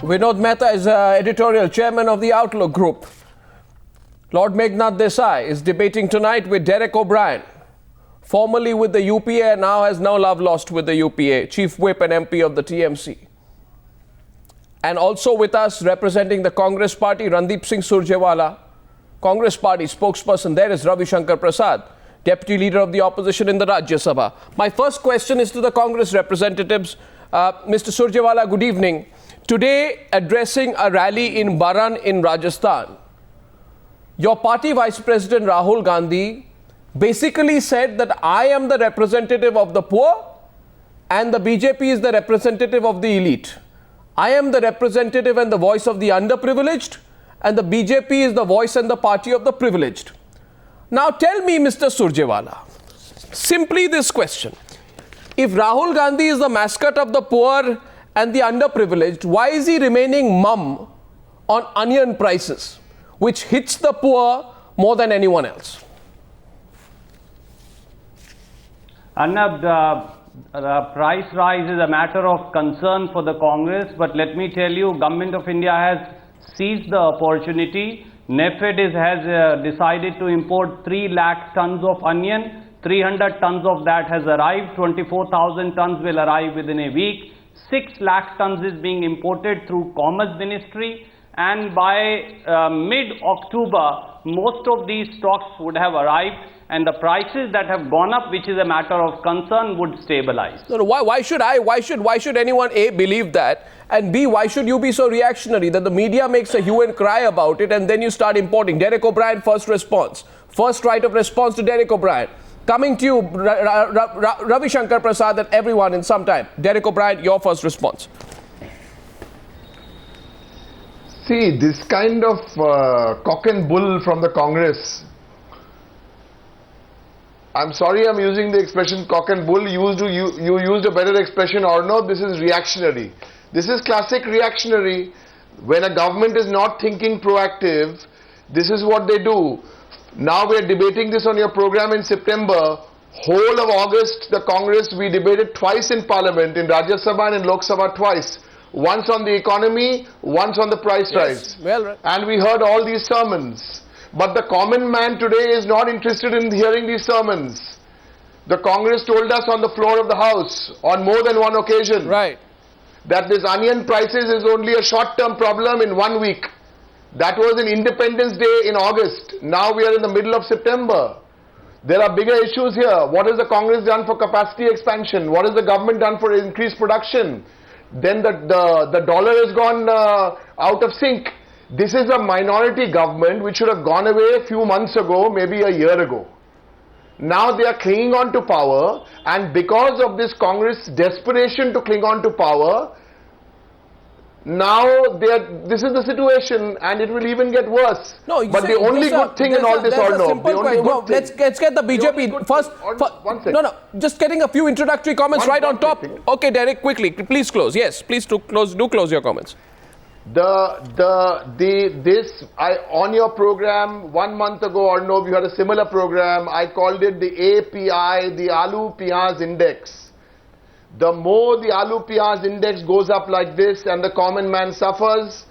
Vinod Mehta is editorial chairman of the Outlook Group. Lord Meghnad Desai is debating tonight with Derek O'Brien, formerly with the UPA, now has no love lost with the UPA, Chief Whip and MP of the TMC. And also with us, representing the Congress Party, Randeep Singh Surjewala, Congress Party spokesperson. There is Ravi Shankar Prasad, Deputy Leader of the Opposition in the Rajya Sabha. My first question is to the Congress representatives. Mr. Surjewala, good evening. Today, addressing a rally in Baran in Rajasthan, your party Vice President Rahul Gandhi basically said that I am the representative of the poor and the BJP is the representative of the elite. I am the representative and the voice of the underprivileged, and the BJP is the voice and the party of the privileged. Now tell me, Mr. Surjewala, simply this question. If Rahul Gandhi is the mascot of the poor and the underprivileged, why is he remaining mum on onion prices, which hits the poor more than anyone else? Arnab, the price rise is a matter of concern for the Congress, but let me tell you, Government of India has seized the opportunity. NEFED has decided to import 3 lakh tons of onion. 300 tons of that has arrived. 24,000 tons will arrive within a week. 6 lakh tons is being imported through Commerce Ministry, and by mid-October, most of these stocks would have arrived, and the prices that have gone up, which is a matter of concern, would stabilize. No, why should anyone A, believe that, and B, why should you be so reactionary that the media makes a hue and cry about it and then you start importing? Derek O'Brien, first response. First right of response to Derek O'Brien. Coming to you, Ravi Shankar Prasad and everyone in some time. Derek O'Brien, your first response. See, this kind of cock and bull from the Congress, I'm sorry I'm using the expression cock and bull, you used a better expression, or no, this is reactionary. This is classic reactionary. When a government is not thinking proactive, this is what they do. Now we are debating this on your program in September. Whole of August, the Congress, we debated twice in Parliament, in Rajya Sabha and in Lok Sabha twice. Once on the economy, once on the price rise. Well, right. And we heard all these sermons. But the common man today is not interested in hearing these sermons. The Congress told us on the floor of the House on more than one occasion, right, that this onion prices is only a short-term problem in 1 week. That was in Independence Day in August. Now we are in the middle of September. There are bigger issues here. What has the Congress done for capacity expansion? What has the government done for increased production? Then the dollar has gone out of sync. This is a minority government which should have gone away a few months ago, maybe a year ago. Now they are clinging on to power, and because of this Congress desperation to cling on to power, now this is the situation, and it will even get worse. No, but the only good thing in all this, let's get the BJP first. One second. No, just getting a few introductory comments right on top. Okay, Derek, quickly, please close. Yes, please do close your comments. On your program 1 month ago, or no, you had a similar program. I called it the API, the Aloo Piyaz Index. The more the Aloo Piyaz Index goes up like this and the common man suffers,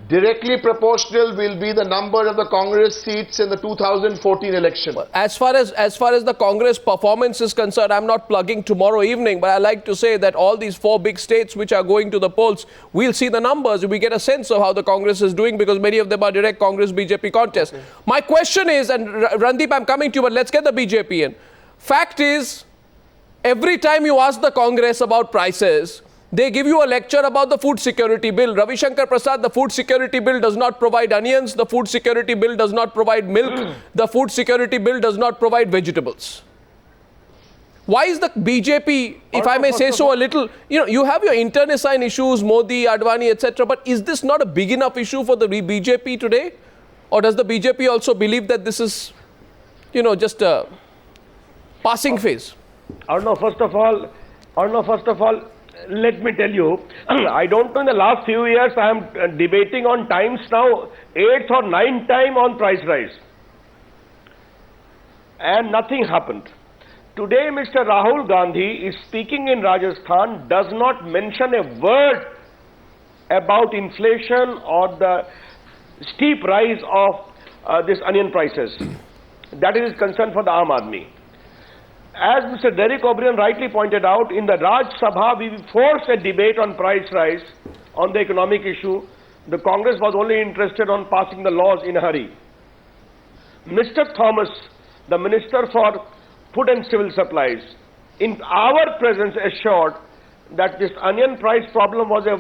directly proportional will be the number of the Congress seats in the 2014 election. As far as the Congress performance is concerned, I'm not plugging tomorrow evening, but I like to say that all these 4 big states which are going to the polls, we'll see the numbers. We get a sense of how the Congress is doing because many of them are direct Congress-BJP contests. Okay. My question is, and Randeep, I'm coming to you, but let's get the BJP in. Fact is, every time you ask the Congress about prices, they give you a lecture about the food security bill. Ravi Shankar Prasad, the food security bill does not provide onions. The food security bill does not provide milk. The food security bill does not provide vegetables. Why is the BJP, if I may say so a little, you have your internecine issues, Modi, Advani, etc. But is this not a big enough issue for the BJP today? Or does the BJP also believe that this is, just a passing phase? First of all, let me tell you, I don't know, in the last few years I am debating on times now, 8th or 9th time on price rise. And nothing happened. Today Mr. Rahul Gandhi is speaking in Rajasthan, does not mention a word about inflation or the steep rise of this onion prices. That is his concern for the Aam Aadmi. As Mr. Derek O'Brien rightly pointed out, in the Raj Sabha we forced a debate on price rise on the economic issue. The Congress was only interested on passing the laws in a hurry. Mr. Thomas, the Minister for Food and Civil Supplies, in our presence assured that this onion price problem was a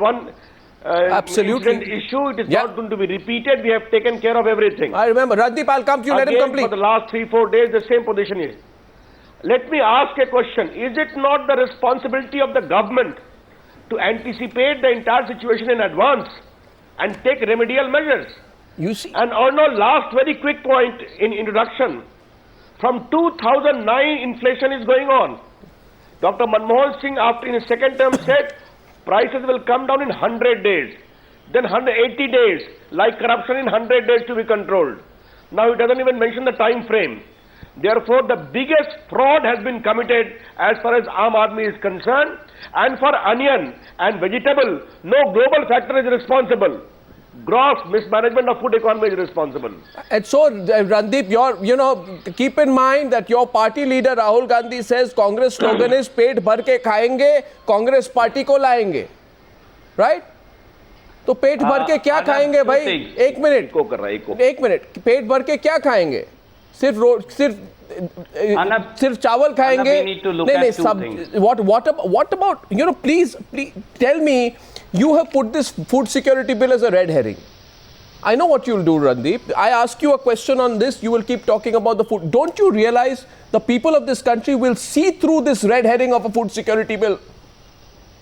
Absolutely. incident issue. It is not going to be repeated. We have taken care of everything. I remember. Randeep, I'll come to you. Let him complete. For the last 3-4 days, the same position is. Let me ask a question. Is it not the responsibility of the government to anticipate the entire situation in advance and take remedial measures? You see. And Arnold, last very quick point in introduction. From 2009, inflation is going on. Dr. Manmohan Singh, after in his second term, said prices will come down in 100 days. Then 180 days, like corruption in 100 days to be controlled. Now he doesn't even mention the time frame. Therefore, the biggest fraud has been committed as far as Aam Aadmi is concerned. And for onion and vegetable, no global factor is responsible. Gross mismanagement of food economy is responsible. And so, Randeep, keep in mind that your party leader Rahul Gandhi says Congress slogan is "Pet bhar ke khayenge, Congress party ko layenge." Right? तो पेट भर के क्या खाएंगे भाई? एक minute पेट भर के क्या खाएंगे? सिर्फ चावल खाएंगे? नहीं सब what about please tell me, you have put this food security bill as a red herring. I know what you'll do, Randeep. I ask you a question on this, you will keep talking about the food. Don't you realize the people of this country will see through this red herring of a food security bill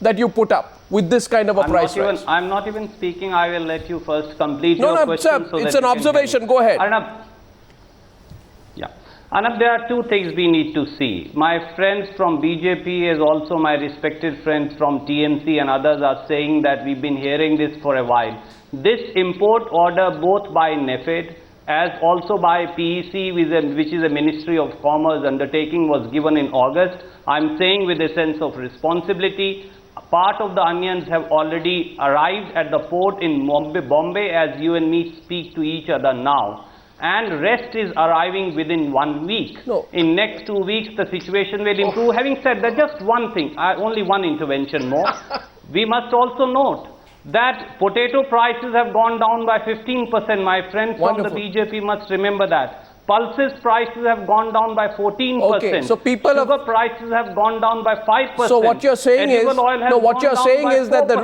that you put up with this kind of a price rise? I'm not even speaking. I will let you first complete your Sir, question. it's an observation. Go ahead. Arnab, there are two things we need to see. My friends from BJP, as also my respected friends from TMC and others, are saying that we've been hearing this for a while. This import order, both by NEFED as also by PEC, which is a Ministry of Commerce undertaking, was given in August. I'm saying with a sense of responsibility. Part of the onions have already arrived at the port in Bombay as you and me speak to each other now. And rest is arriving within 1 week. No. In next 2 weeks, the situation will improve. Having said that, just one thing, only one intervention more. We must also note that potato prices have gone down by 15%. My friends from the BJP must remember that. Pulses prices have gone down by 14%. Okay, so people Sugar prices have gone down by 5%. So what you're saying is, what you're saying is that the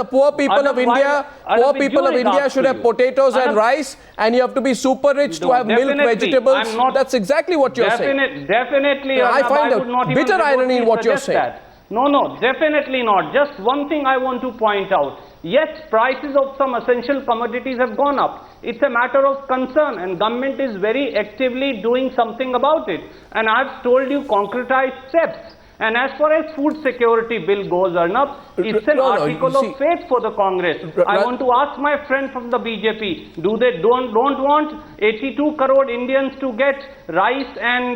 poor people of India, should have potatoes and rice, and you have to be super rich to have milk, vegetables. That's exactly what you're saying. Definitely. I find a bitter irony in what you're saying. No, definitely not. Just one thing I want to point out. Yes, prices of some essential commodities have gone up. It's a matter of concern, and government is very actively doing something about it. And I've told you concretized steps. And as far as food security bill goes, Arnab, it's an article of faith for the Congress. I want to ask my friend from the BJP, do they don't want 82 crore Indians to get rice and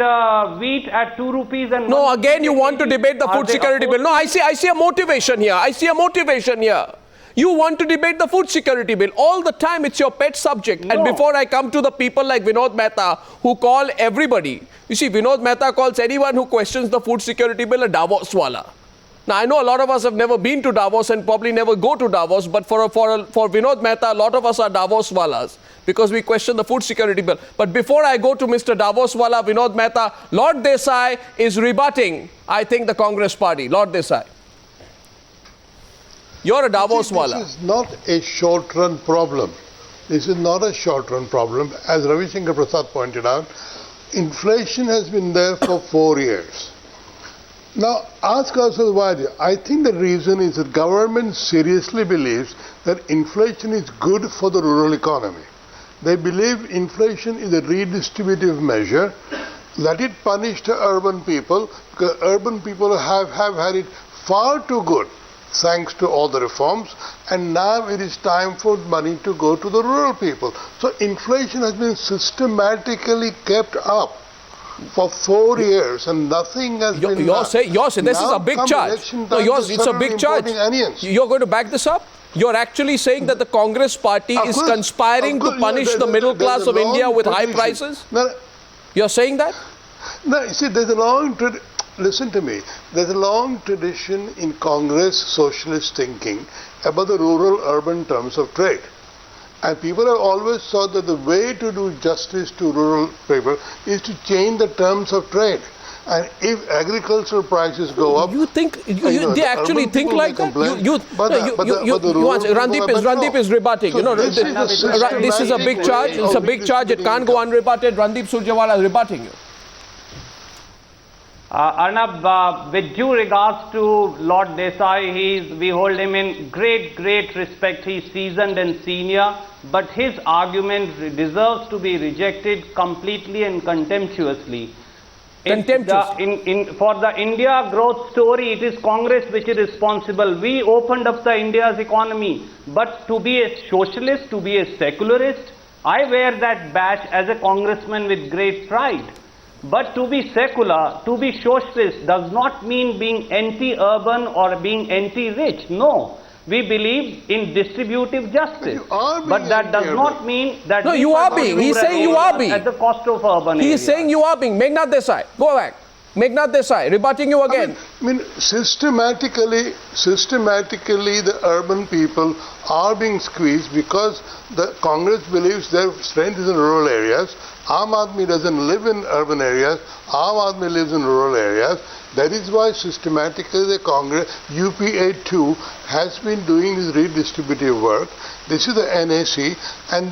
wheat at 2 rupees? And no, again you want to debate the food security bill. No, I see a motivation here. You want to debate the food security bill. All the time it's your pet subject. No. And before I come to the people like Vinod Mehta who call everybody, you see, Vinod Mehta calls anyone who questions the food security bill a Davos wala. Now I know a lot of us have never been to Davos and probably never go to Davos, but for Vinod Mehta, a lot of us are Davos walas because we question the food security bill. But before I go to Mr. Davos wala, Vinod Mehta, Lord Desai is rebutting, I think, the Congress party. Lord Desai. You're a Davos wala. This is not a short-run problem. This is not a short-run problem. As Ravi Shankar Prasad pointed out, inflation has been there for 4 years. Now, ask ourselves why. I think the reason is that government seriously believes that inflation is good for the rural economy. They believe inflation is a redistributive measure. Let it punish the urban people, because urban people have had it far too good, thanks to all the reforms, and now it is time for money to go to the rural people. So inflation has been systematically kept up for 4 years and nothing has been done. You're saying this is Now a big come charge. election No, time, yours, they're it's a suddenly big charge. importing onions. You're going to back this up? You're actually saying that the Congress party Of is course, conspiring to punish the middle class of India with high prices? No, You're saying that? no, you see, there's a long listen to me. There's a long tradition in Congress socialist thinking about the rural-urban terms of trade. And people have always thought that the way to do justice to rural people is to change the terms of trade. And if agricultural prices go up, You think they actually think like that? Randeep is rebutting. So This is a big charge. It's a big charge. It can't go unrebutted. Randeep Surjewala is rebutting you. Arnab, with due regards to Lord Desai, we hold him in great respect. He's seasoned and senior, but his argument deserves to be rejected completely and contemptuously. For the India growth story, it is Congress which is responsible. We opened up the India's economy, but to be a socialist, to be a secularist, I wear that badge as a congressman with great pride. But to be secular, to be socialist does not mean being anti-urban or being anti-rich. No. We believe in distributive justice. But that does not mean that... No, you are being. He's saying you are being. At the cost of urban areas. He's saying you are being. Meghnad Desai, go back. Meghnad Desai, rebutting you again. I mean, systematically, the urban people are being squeezed because the Congress believes their strength is in rural areas. Aam Aadmi doesn't live in urban areas. Aam Aadmi lives in rural areas. That is why systematically the Congress, UPA 2, has been doing this redistributive work. This is the NAC, and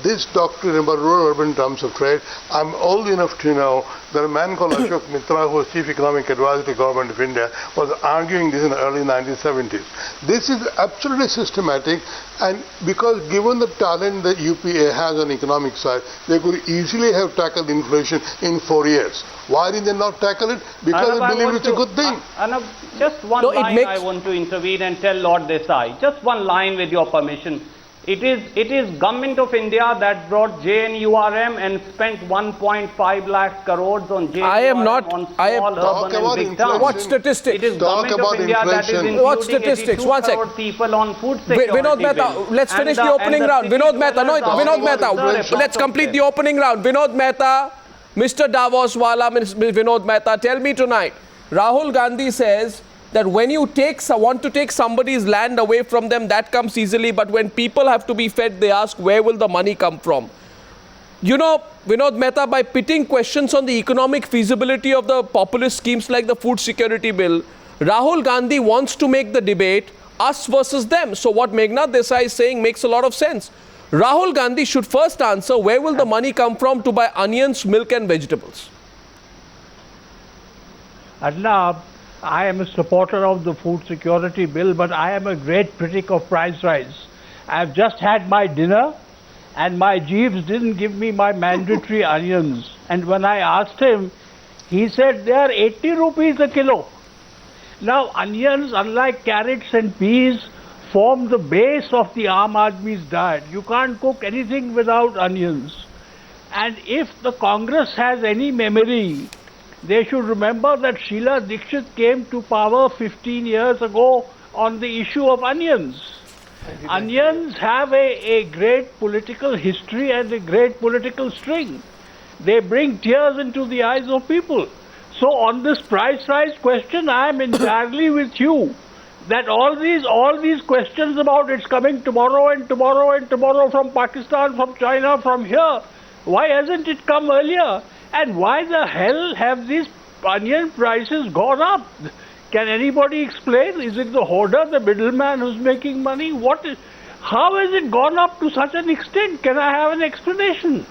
this doctrine about rural-urban terms of trade, I'm old enough to know that a man called Ashok Mitra, who was Chief Economic Advisor to the Government of India, was arguing this in the early 1970s. This is absolutely systematic, and because given the talent that UPA has on the economic side, they could easily have tackled inflation in 4 years. Why did they not tackle it? Because they believe it's a good thing. Arnab, just one line I want to intervene and tell Lord Desai. Just one line with your permission. It is Government of India that brought JNURM and spent 1.5 lakh crores on JNURM on small urban and big towns. What statistics? It is Government of India that is including 82 crore people on food security. Vinod Mehta, let's finish the opening round. Vinod Mehta, let's complete the opening round. Vinod Mehta, Mr. Davoswala, Vinod Mehta, tell me tonight, Rahul Gandhi says that when you want to take somebody's land away from them, that comes easily, but when people have to be fed, they ask, where will the money come from? You know, Vinod Mehta, by pitting questions on the economic feasibility of the populist schemes like the food security bill, Rahul Gandhi wants to make the debate us versus them. So what Meghnad Desai is saying makes a lot of sense. Rahul Gandhi should first answer, where will the money come from to buy onions, milk and vegetables? Arnab, I am a supporter of the food security bill, but I am a great critic of price rise. I have just had my dinner and my Jeeves didn't give me my mandatory onions. And when I asked him, he said they are 80 rupees a kilo. Now onions, unlike carrots and peas, form the base of the Aam Aadmi's diet. You can't cook anything without onions. And if the Congress has any memory, they should remember that Sheila Dikshit came to power 15 years ago on the issue of onions. Onions have a great political history and a great political string. They bring tears into the eyes of people. So on this price rise question, I am entirely with you. That all these questions about it's coming tomorrow and tomorrow and tomorrow from Pakistan, from China, from here, why hasn't it come earlier? And why the hell have these onion prices gone up? Can anybody explain? Is it the hoarder, the middleman who's making money? How has it gone up to such an extent? Can I have an explanation?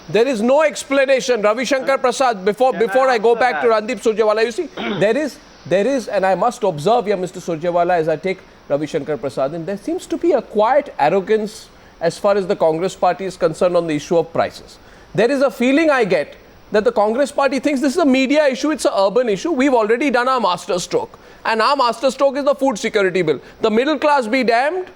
There is no explanation. Ravi Shankar Prasad, before I go back to Randeep Surjewala, you see, there is, and I must observe here, Mr. Surjewala, as I take Ravi Shankar Prasad, and there seems to be a quiet arrogance as far as the Congress party is concerned on the issue of prices. There is a feeling I get that the Congress party thinks this is a media issue, it's an urban issue. We've already done our masterstroke. And our masterstroke is the food security bill. The middle class be damned,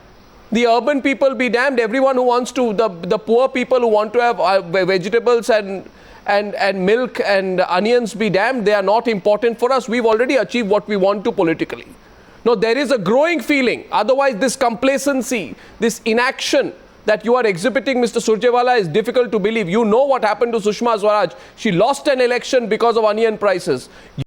the urban people be damned, everyone who wants to, the poor people who want to have vegetables and and milk and onions be damned, they are not important for us. We've already achieved what we want to politically. No, there is a growing feeling. Otherwise, this complacency, this inaction that you are exhibiting, Mr. Surjewala, is difficult to believe. You know what happened to Sushma Swaraj. She lost an election because of onion prices.